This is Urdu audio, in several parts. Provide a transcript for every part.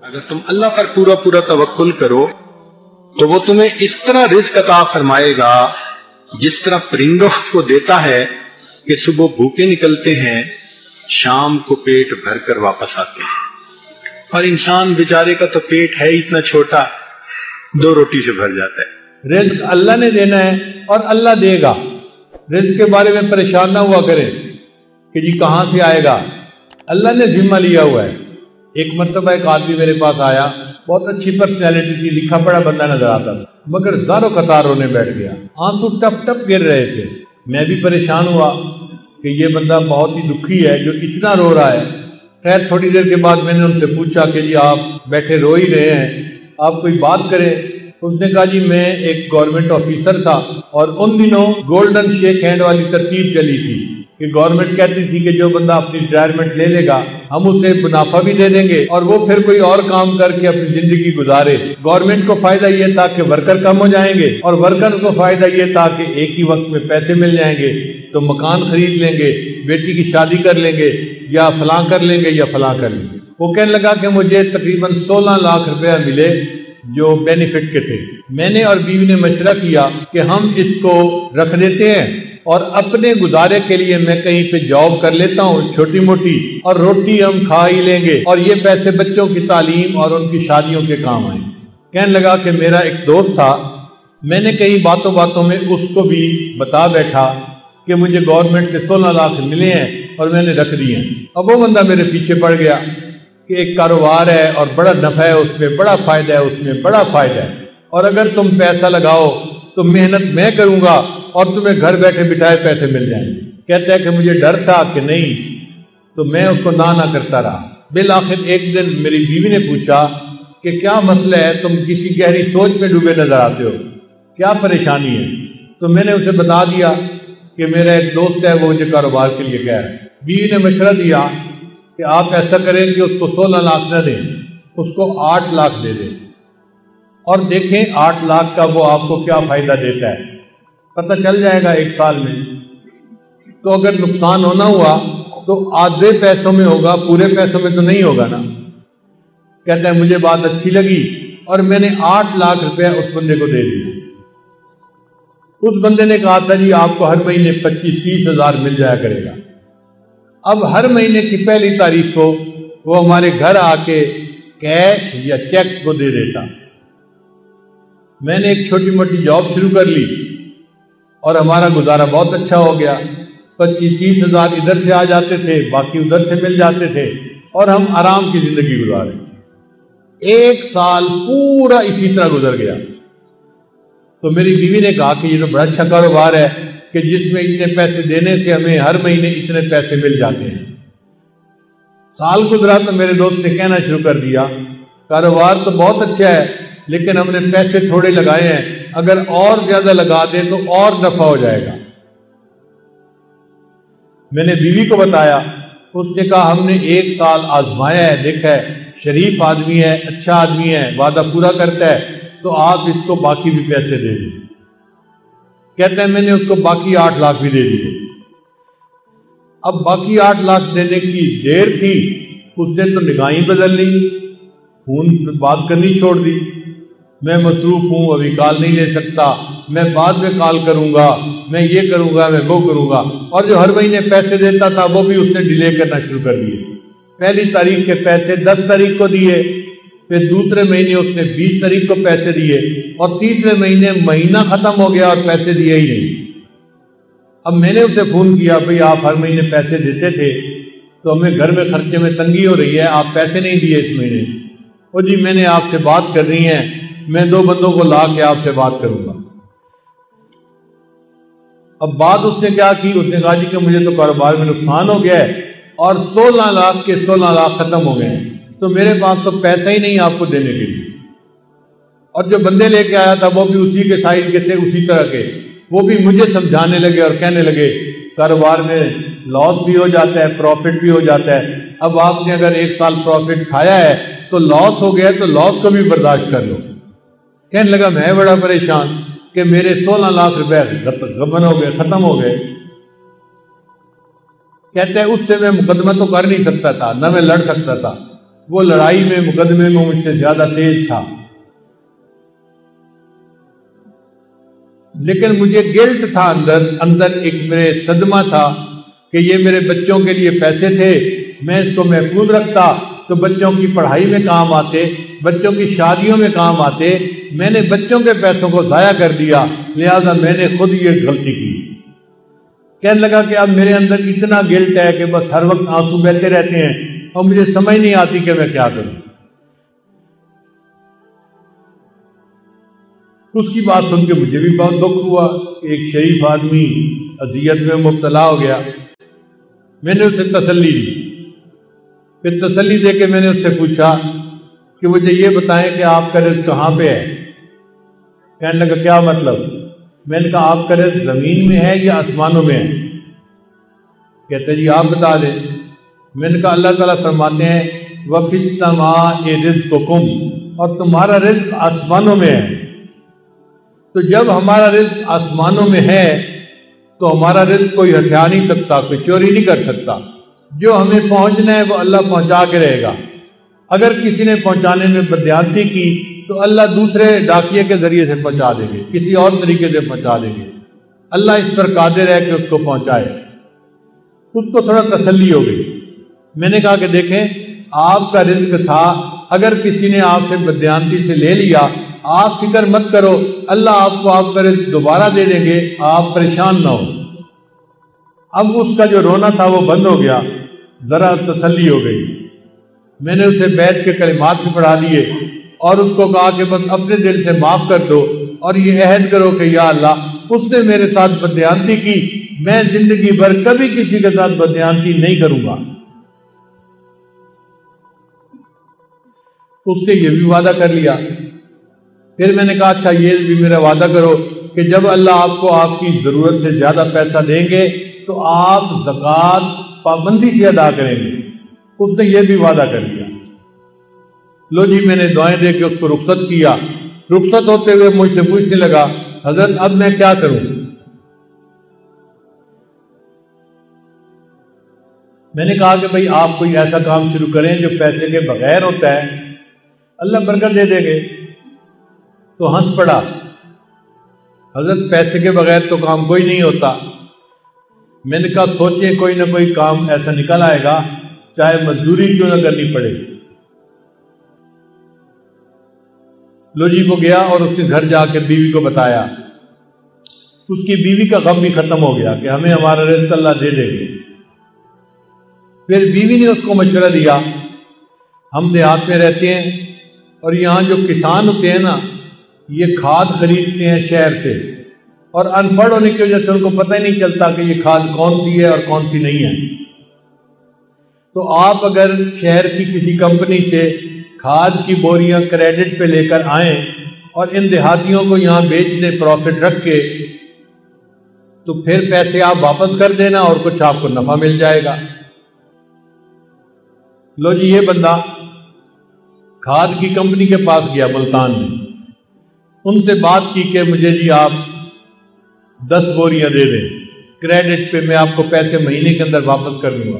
اگر تم اللہ پر پورا پورا توکل کرو تو وہ تمہیں اس طرح رزق عطا فرمائے گا جس طرح پرندوں کو دیتا ہے کہ صبح بھوکے نکلتے ہیں، شام کو پیٹ بھر کر واپس آتے ہیں۔ اور انسان بیچارے کا تو پیٹ ہے اتنا چھوٹا، 2 روٹی سے بھر جاتا ہے۔ رزق اللہ نے دینا ہے اور اللہ دے گا۔ رزق کے بارے میں پریشان نہ ہوا کریں کہ جی کہاں سے آئے گا، اللہ نے ذمہ لیا ہوا ہے۔ ایک مرتبہ ایک آدمی میرے پاس آیا، بہت اچھی پرسنالٹی تھی، لکھا پڑھا بندہ نظر آتا تھا، مگر زاروں قطار رونے بیٹھ گیا، آنسو ٹپ ٹپ گر رہے تھے۔ میں بھی پریشان ہوا کہ یہ بندہ بہت ہی دکھی ہے جو اتنا رو رہا ہے۔ خیر تھوڑی دیر کے بعد میں نے ان سے پوچھا کہ جی آپ بیٹھے رو ہی رہے ہیں، آپ کوئی بات کریں۔ اس نے کہا جی میں ایک گورنمنٹ آفیسر تھا اور ان دنوں گولڈن شیک ہینڈ والی ترتیب چلی تھی کہ گورنمنٹ کہتی تھی کہ جو بندہ اپنی ریٹائرمنٹ لے لے گا ہم اسے منافع بھی دے دیں گے اور وہ پھر کوئی اور کام کر کے اپنی زندگی گزارے۔ گورنمنٹ کو فائدہ یہ تھا کہ ورکر کم ہو جائیں گے اور ورکر کو فائدہ یہ تھا کہ ایک ہی وقت میں پیسے مل جائیں گے، تو مکان خرید لیں گے، بیٹی کی شادی کر لیں گے، یا فلاں کر لیں گے یا فلاں کر لیں گے۔ وہ کہنے لگا کہ مجھے تقریباً 16 لاکھ روپیہ ملے جو بینیفٹ کے تھے۔ میں نے اور بیوی نے مشورہ کیا کہ ہم اس کو رکھ دیتے ہیں اور اپنے گزارے کے لیے میں کہیں پہ جاب کر لیتا ہوں چھوٹی موٹی، اور روٹی ہم کھا ہی لیں گے اور یہ پیسے بچوں کی تعلیم اور ان کی شادیوں کے کام آئیں۔ کہنے لگا کہ میرا ایک دوست تھا، میں نے کئی باتوں باتوں میں اس کو بھی بتا بیٹھا کہ مجھے گورنمنٹ سے 16 لاکھ ملے ہیں اور میں نے رکھ دیے ہیں۔ اب وہ بندہ میرے پیچھے پڑ گیا کہ ایک کاروبار ہے اور بڑا نفع ہے اس میں، بڑا فائدہ ہے اس میں، بڑا فائدہ ہے، اور اگر تم پیسہ لگاؤ تو محنت میں کروں گا اور تمہیں گھر بیٹھے بٹھائے پیسے مل جائیں گے۔ کہتا ہے کہ مجھے ڈر تھا کہ نہیں، تو میں اس کو نہ کرتا رہا۔ بالآخر ایک دن میری بیوی نے پوچھا کہ کیا مسئلہ ہے، تم کسی گہری سوچ میں ڈوبے نظر آتے ہو، کیا پریشانی ہے؟ تو میں نے اسے بتا دیا کہ میرا ایک دوست ہے وہ مجھے کاروبار کے لیے کہہ رہا ہے۔ بیوی نے مشورہ دیا کہ آپ ایسا کریں کہ اس کو 16 لاکھ نہ دیں، اس کو 8 لاکھ دے دیں اور دیکھیں 8 لاکھ کا وہ آپ کو کیا فائدہ دیتا ہے، پتہ چل جائے گا 1 سال میں۔ تو اگر نقصان ہونا ہوا تو آدھے پیسوں میں ہوگا، پورے پیسوں میں تو نہیں ہوگا نا۔ کہتا ہے مجھے بات اچھی لگی اور میں نے 8 لاکھ روپے اس بندے کو دے دیا۔ اس بندے نے کہا تھا جی آپ کو ہر مہینے 25-30 ہزار مل جایا کرے گا۔ اب ہر مہینے کی پہلی تاریخ کو وہ ہمارے گھر آ کے کیش یا چیک کو دے دیتا۔ میں نے ایک چھوٹی موٹی جاب شروع کر لی اور ہمارا گزارا بہت اچھا ہو گیا۔ 25-30 ہزار ادھر سے آ جاتے تھے، باقی ادھر سے مل جاتے تھے اور ہم آرام کی زندگی گزارے۔ 1 سال پورا اسی طرح گزر گیا۔ تو میری بیوی نے کہا کہ یہ تو بڑا اچھا کاروبار ہے کہ جس میں اتنے پیسے دینے سے ہمیں ہر مہینے اتنے پیسے مل جاتے ہیں۔ سال گزرا تو میرے دوست نے کہنا شروع کر دیا کاروبار تو بہت اچھا ہے لیکن ہم نے پیسے تھوڑے لگائے ہیں، اگر اور زیادہ لگا دیں تو اور نفع ہو جائے گا۔ میں نے بیوی کو بتایا، اس نے کہا ہم نے 1 سال آزمایا ہے، دیکھا ہے شریف آدمی ہے، اچھا آدمی ہے، وعدہ پورا کرتا ہے، تو آپ اس کو باقی بھی پیسے دے دیں۔ کہتے ہیں میں نے اس کو باقی 8 لاکھ بھی دے دیے۔ اب باقی 8 لاکھ دینے کی دیر تھی، اس نے تو نگاہیں بدل لی، فون بات کرنی چھوڑ دی، میں مصروف ہوں ابھی کال نہیں لے سکتا، میں بعد میں کال کروں گا، میں یہ کروں گا، میں وہ کروں گا، اور جو ہر مہینے پیسے دیتا تھا وہ بھی اس نے ڈیلے کرنا شروع کر دیے۔ پہلی تاریخ کے پیسے 10 تاریخ کو دیے، پھر دوسرے مہینے اس نے 20 تاریخ کو پیسے دیے، اور تیسرے مہینے مہینہ ختم ہو گیا اور پیسے دیے ہی نہیں۔ اب میں نے اسے فون کیا، بھئی آپ ہر مہینے پیسے دیتے تھے تو ہمیں گھر میں خرچے میں تنگی ہو رہی ہے، آپ پیسے نہیں دیے اس مہینے۔ وہ جی میں نے آپ سے بات کرنی ہے، میں 2 بندوں کو لا کے آپ سے بات کروں گا۔ اب بات اس نے کیا کی، اس نے کہا جی کہ مجھے تو کاروبار میں نقصان ہو گیا ہے اور 16 لاکھ کے 16 لاکھ ختم ہو گئے ہیں، تو میرے پاس تو پیسہ ہی نہیں آپ کو دینے کے لیے۔ اور جو بندے لے کے آیا تھا وہ بھی اسی کے سائز کے تھے، اسی طرح کے، وہ بھی مجھے سمجھانے لگے اور کہنے لگے کاروبار میں لاس بھی ہو جاتا ہے، پروفٹ بھی ہو جاتا ہے، اب آپ نے اگر 1 سال پروفٹ کھایا ہے تو لاس ہو گیا تو لاس کو بھی برداشت کر لو۔ کہنے لگا میں بڑا پریشان کہ میرے 16 لاکھ روپے غبن ہو گئے، ختم ہو گئے۔ کہتے ہیں اس سے میں مقدمہ تو کر نہیں سکتا تھا، نہ میں لڑ سکتا تھا، وہ لڑائی میں مقدمے میں مجھ سے زیادہ تیز تھا، لیکن مجھے گلٹ تھا اندر ایک میرے صدمہ تھا کہ یہ میرے بچوں کے لیے پیسے تھے، میں اس کو محفوظ رکھتا تو بچوں کی پڑھائی میں کام آتے، بچوں کی شادیوں میں کام آتے، میں نے بچوں کے پیسوں کو ضائع کر دیا، لہذا میں نے خود یہ غلطی کی۔ کہنے لگا کہ اب میرے اندر اتنا گلٹ ہے کہ بس ہر وقت آنسو بہتے رہتے ہیں اور مجھے سمجھ نہیں آتی کہ میں کیا کروں۔ اس کی بات سن کے مجھے بھی بہت دکھ ہوا کہ ایک شریف آدمی اذیت میں مبتلا ہو گیا۔ میں نے اسے تسلی دی، پھر تسلی دے کے میں نے اس سے پوچھا کہ مجھے یہ بتائیں کہ آپ کا رزق کہاں پہ ہے؟ کہنے لگا کیا مطلب؟ میں نے کہا آپ کا رزق زمین میں ہے یا آسمانوں میں ہے؟ کہتے جی آپ بتا دیں۔ میں نے کہا اللہ تعالیٰ فرماتے ہیں وَفِي السَّمَاءِ رِزْقُكُمْ، اور تمہارا رزق آسمانوں میں ہے۔ تو جب ہمارا رزق آسمانوں میں ہے تو ہمارا رزق کوئی ہتھیار نہیں سکتا، کوئی چوری نہیں کر سکتا۔ جو ہمیں پہنچنا ہے وہ اللہ پہنچا کے رہے گا۔ اگر کسی نے پہنچانے میں بددیانتی کی تو اللہ دوسرے ڈاکیے کے ذریعے سے پہنچا دیں گے، کسی اور طریقے سے پہنچا دیں گے۔ اللہ اس پر قادر ہے کہ اس کو پہنچائے۔ اس کو تھوڑا تسلی ہو گئی۔ میں نے کہا کہ دیکھیں آپ کا رزق تھا، اگر کسی نے آپ سے بددیانتی سے لے لیا آپ فکر مت کرو، اللہ آپ کو آپ کا رزق دوبارہ دے دیں گے، آپ پریشان نہ ہو۔ اب اس کا جو رونا تھا وہ بند ہو گیا، ذرا تسلی ہو گئی۔ میں نے اسے بیت کے کلمات بھی پڑھا دیے اور اس کو کہا کہ بس اپنے دل سے معاف کر دو اور یہ عہد کرو کہ یا اللہ اس نے میرے ساتھ بددیانتی کی، میں زندگی بھر کبھی کسی کے ساتھ بددیانتی نہیں کروں گا۔ اس نے یہ بھی وعدہ کر لیا۔ پھر میں نے کہا اچھا یہ بھی میرا وعدہ کرو کہ جب اللہ آپ کو آپ کی ضرورت سے زیادہ پیسہ دیں گے تو آپ زکوٰۃ پابندی سے ادا کریں گے۔ اس نے یہ بھی وعدہ کر لیا۔ لو جی میں نے دعائیں دے کے اس کو رخصت کیا۔ رخصت ہوتے ہوئے مجھ سے پوچھنے لگا حضرت اب میں کیا کروں؟ میں نے کہا کہ بھئی آپ کوئی ایسا کام شروع کریں جو پیسے کے بغیر ہوتا ہے، اللہ برکت دے دے گے۔ تو ہنس پڑا، حضرت پیسے کے بغیر تو کام کوئی نہیں ہوتا۔ میں نے کہا سوچیں کوئی نہ کوئی کام ایسا نکل آئے گا، چاہے مزدوری کیوں نہ کرنی پڑے۔ لو جی وہ گیا اور اس نے گھر جا کے بیوی کو بتایا۔ اس کی بیوی کا غم بھی ختم ہو گیا کہ ہمیں ہمارا رزق اللہ دے دے گے۔ پھر بیوی نے اس کو مشورہ دیا، ہم دیہات میں رہتے ہیں اور یہاں جو کسان ہوتے ہیں نا یہ کھاد خریدتے ہیں شہر سے، اور ان پڑھ ہونے کی وجہ سے ان کو پتہ ہی نہیں چلتا کہ یہ کھاد کون سی ہے اور کون سی نہیں ہے۔ تو آپ اگر شہر کی کسی کمپنی سے کھاد کی بوریاں کریڈٹ پہ لے کر آئیں اور ان دیہاتیوں کو یہاں بیچ دیں پروفٹ رکھ کے، تو پھر پیسے آپ واپس کر دینا اور کچھ آپ کو نفع مل جائے گا۔ لو جی یہ بندہ کھاد کی کمپنی کے پاس گیا ملتان میں، ان سے بات کی کہ مجھے جی آپ 10 بوریاں دے دیں کریڈٹ پہ، میں آپ کو پیسے مہینے کے اندر واپس کر دوں گا۔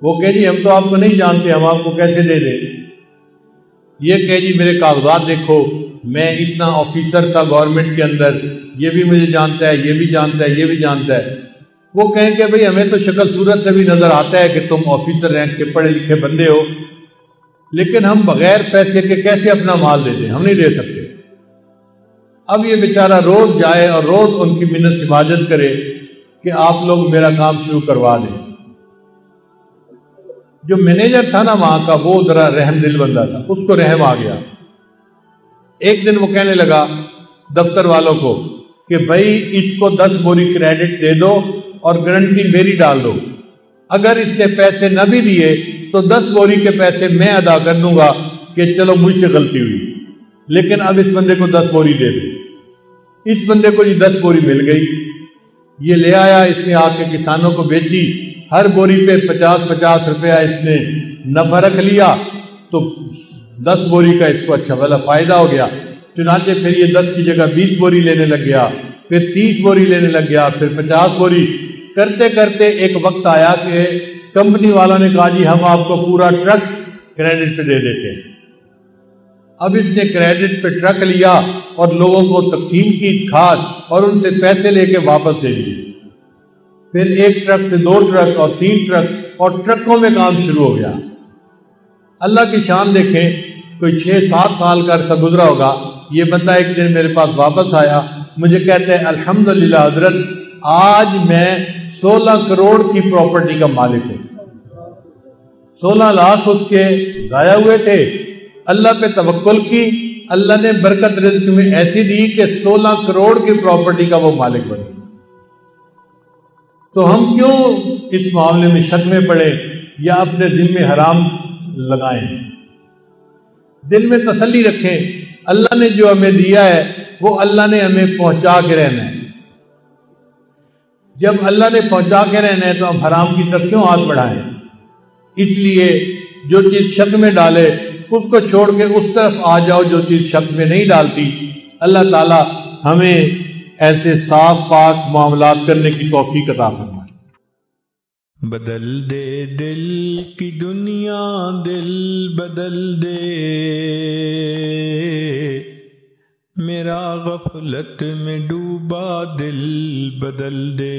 وہ کہہ جی ہم تو آپ کو نہیں جانتے، ہم آپ کو کیسے دے دیں؟ یہ کہہ جی میرے کاغذات دیکھو، میں اتنا آفیسر تھا گورنمنٹ کے اندر، یہ بھی مجھے جانتا ہے، یہ بھی جانتا ہے، یہ بھی جانتا ہے۔ وہ کہیں کہ بھئی ہمیں تو شکل صورت سے بھی نظر آتا ہے کہ تم آفیسر رینک کے پڑھے لکھے بندے ہو، لیکن ہم بغیر پیسے کے کیسے اپنا مال دے دیں؟ ہم نہیں دے سکتے۔ اب یہ بیچارہ روز جائے اور روز ان کی منت سماجت کرے کہ آپ لوگ میرا کام شروع کروا دیں۔ جو مینیجر تھا نا وہاں کا وہ ذرا رحم دل بندہ تھا، اس کو رحم آ گیا۔ ایک دن وہ کہنے لگا دفتر والوں کو کہ بھائی اس کو 10 بوری کریڈٹ دے دو اور گارنٹی میری ڈال دو، اگر اس نے پیسے نہ بھی دیے تو 10 بوری کے پیسے میں ادا کر دوں گا کہ چلو مجھ سے غلطی ہوئی، لیکن اب اس بندے کو 10 بوری دے دو۔ اس بندے کو 10 بوری مل گئی، یہ لے آیا، اس نے آ کے کسانوں کو بیچی، ہر بوری پہ 50-50 روپیہ اس نے نفع رکھ لیا، تو 10 بوری کا اس کو اچھا والا فائدہ ہو گیا۔ چنانچہ پھر یہ 10 کی جگہ 20 بوری لینے لگ گیا، پھر 30 بوری لینے لگ گیا، پھر 50 بوری، کرتے کرتے ایک وقت آیا کہ کمپنی والوں نے کہا جی ہم آپ کو پورا ٹرک کریڈٹ پہ دے دیتے ہیں۔ اب اس نے کریڈٹ پہ ٹرک لیا اور لوگوں کو تقسیم کی کھاد اور ان سے پیسے لے کے واپس دے دیے۔ پھر ایک ٹرک سے 2 ٹرک اور 3 ٹرک اور ٹرکوں میں کام شروع ہو گیا۔ اللہ کی شان دیکھیں، کوئی 6-7 سال کا عرصہ گزرا ہوگا، یہ بندہ ایک دن میرے پاس واپس آیا، مجھے کہتے ہیں الحمدللہ حضرت آج میں 16 کروڑ کی پراپرٹی کا مالک ہوں۔ 16 لاکھ اس کے ضائع ہوئے تھے، اللہ پہ توکل کی، اللہ نے برکت رزق میں ایسی دی کہ 16 کروڑ کی پراپرٹی کا وہ مالک بن گیا۔ تو ہم کیوں اس معاملے میں شک میں پڑے یا اپنے دل میں حرام لگائیں؟ دل میں تسلی رکھیں، اللہ نے جو ہمیں دیا ہے وہ اللہ نے ہمیں پہنچا کے رہنا ہے۔ جب اللہ نے پہنچا کے رہنا ہے تو ہم حرام کی طرف کیوں ہاتھ بڑھائیں؟ اس لیے جو چیز شک میں ڈالے اس کو چھوڑ کے اس طرف آ جاؤ جو چیز شک میں نہیں ڈالتی۔ اللہ تعالی ہمیں ایسے صاف پاک معاملات کرنے کی توفیق عطا فرمائے۔ بدل دے دل کی دنیا، دل بدل دے، میرا غفلت میں ڈوبا دل بدل دے۔